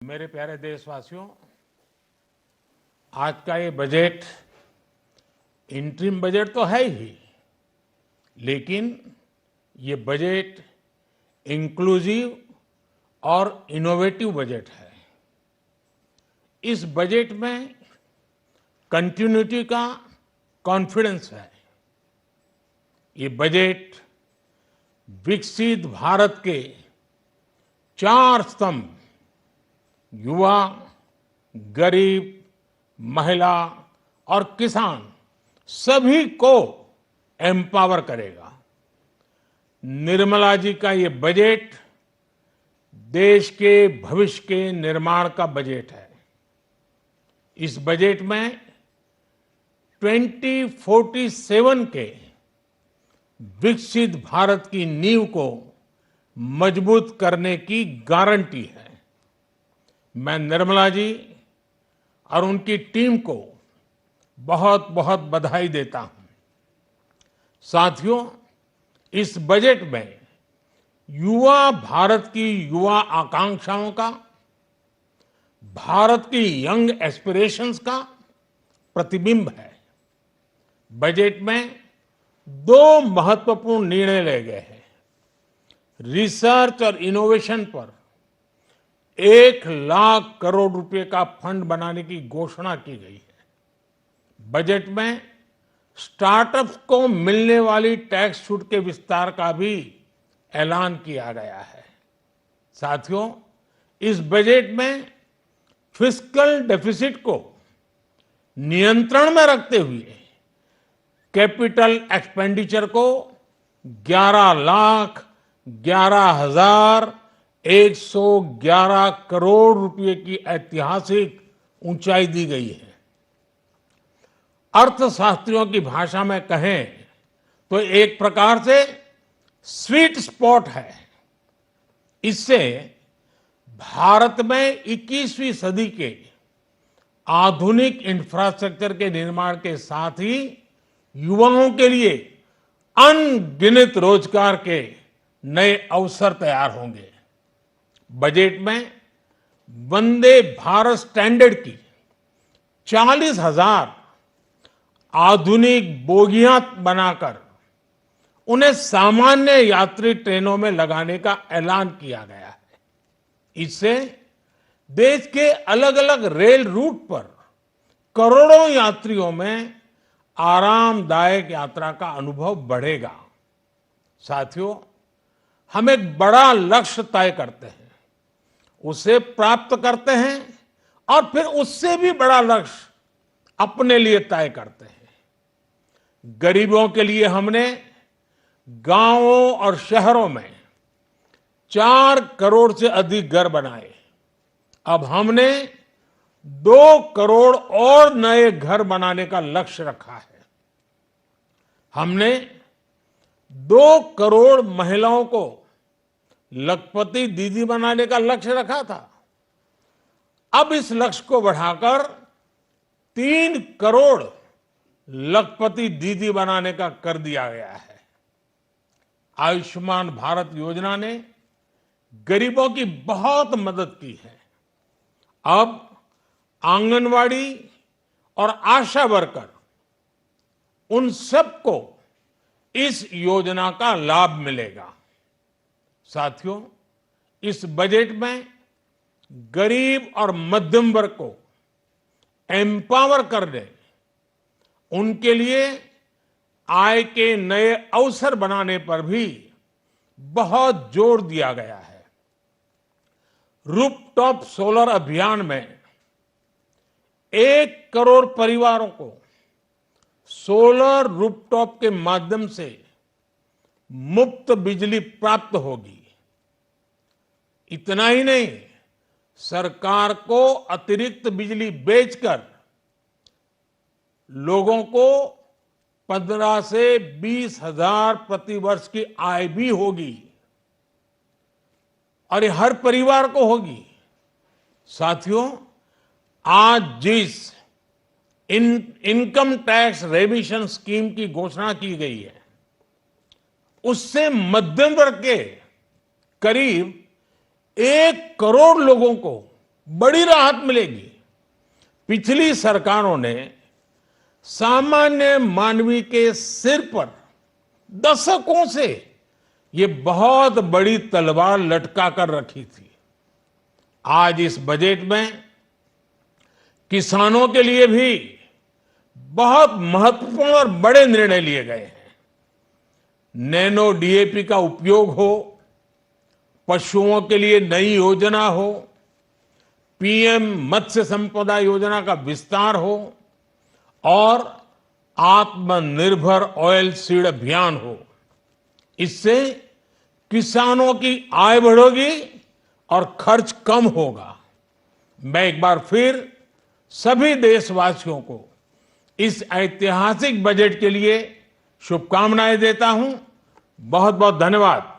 मेरे प्यारे देशवासियों, आज का ये बजट इंटरिम बजट तो है ही, लेकिन ये बजट इंक्लूसिव और इनोवेटिव बजट है। इस बजट में कंटिन्यूटी का कॉन्फिडेंस है। ये बजट विकसित भारत के 4 स्तंभ युवा, गरीब, महिला और किसान सभी को एम्पावर करेगा। निर्मला जी का ये बजट देश के भविष्य के निर्माण का बजट है। इस बजट में 2047 के विकसित भारत की नींव को मजबूत करने की गारंटी है। मैं निर्मला जी और उनकी टीम को बहुत बहुत बधाई देता हूं। साथियों, इस बजट में युवा भारत की युवा आकांक्षाओं का, भारत की यंग एस्पिरेशंस का प्रतिबिंब है। बजट में 2 महत्वपूर्ण निर्णय लिए गए हैं। रिसर्च और इनोवेशन पर 1 लाख करोड़ रुपए का फंड बनाने की घोषणा की गई है। बजट में स्टार्टअप्स को मिलने वाली टैक्स छूट के विस्तार का भी ऐलान किया गया है। साथियों, इस बजट में फिस्कल डेफिसिट को नियंत्रण में रखते हुए कैपिटल एक्सपेंडिचर को 11,11,111 करोड़ रुपए की ऐतिहासिक ऊंचाई दी गई है। अर्थशास्त्रियों की भाषा में कहें तो एक प्रकार से स्वीट स्पॉट है। इससे भारत में 21वीं सदी के आधुनिक इंफ्रास्ट्रक्चर के निर्माण के साथ ही युवाओं के लिए अनगिनत रोजगार के नए अवसर तैयार होंगे। बजट में वंदे भारत स्टैंडर्ड की 40,000 आधुनिक बोगियां बनाकर उन्हें सामान्य यात्री ट्रेनों में लगाने का ऐलान किया गया है। इससे देश के अलग अलग रेल रूट पर करोड़ों यात्रियों में आरामदायक यात्रा का अनुभव बढ़ेगा। साथियों, हम एक बड़ा लक्ष्य तय करते हैं, उसे प्राप्त करते हैं और फिर उससे भी बड़ा लक्ष्य अपने लिए तय करते हैं। गरीबों के लिए हमने गांवों और शहरों में 4 करोड़ से अधिक घर बनाए। अब हमने 2 करोड़ और नए घर बनाने का लक्ष्य रखा है। हमने 2 करोड़ महिलाओं को लखपति दीदी बनाने का लक्ष्य रखा था। अब इस लक्ष्य को बढ़ाकर 3 करोड़ लखपति दीदी बनाने का कर दिया गया है। आयुष्मान भारत योजना ने गरीबों की बहुत मदद की है। अब आंगनवाड़ी और आशा वर्कर, उन सबको इस योजना का लाभ मिलेगा। साथियों, इस बजट में गरीब और मध्यम वर्ग को एम्पावर करने, उनके लिए आय के नए अवसर बनाने पर भी बहुत जोर दिया गया है। रूफटॉप सोलर अभियान में 1 करोड़ परिवारों को सोलर रूफटॉप के माध्यम से मुफ्त बिजली प्राप्त होगी। इतना ही नहीं, सरकार को अतिरिक्त बिजली बेचकर लोगों को 15 से 20 हजार प्रति वर्ष की आय भी होगी और ये हर परिवार को होगी। साथियों, आज जिस इनकम टैक्स रेमिशन स्कीम की घोषणा की गई है, उससे मध्यम वर्ग के करीब 1 करोड़ लोगों को बड़ी राहत मिलेगी। पिछली सरकारों ने सामान्य मानवी के सिर पर दशकों से ये बहुत बड़ी तलवार लटका कर रखी थी। आज इस बजट में किसानों के लिए भी बहुत महत्वपूर्ण और बड़े निर्णय लिए गए हैं। नैनो डीएपी का उपयोग हो, पशुओं के लिए नई योजना हो, पीएम मत्स्य संपदा योजना का विस्तार हो और आत्मनिर्भर ऑयल सीड अभियान हो। इससे किसानों की आय बढ़ेगी और खर्च कम होगा। मैं एक बार फिर सभी देशवासियों को इस ऐतिहासिक बजट के लिए शुभकामनाएं देता हूं। बहुत बहुत धन्यवाद।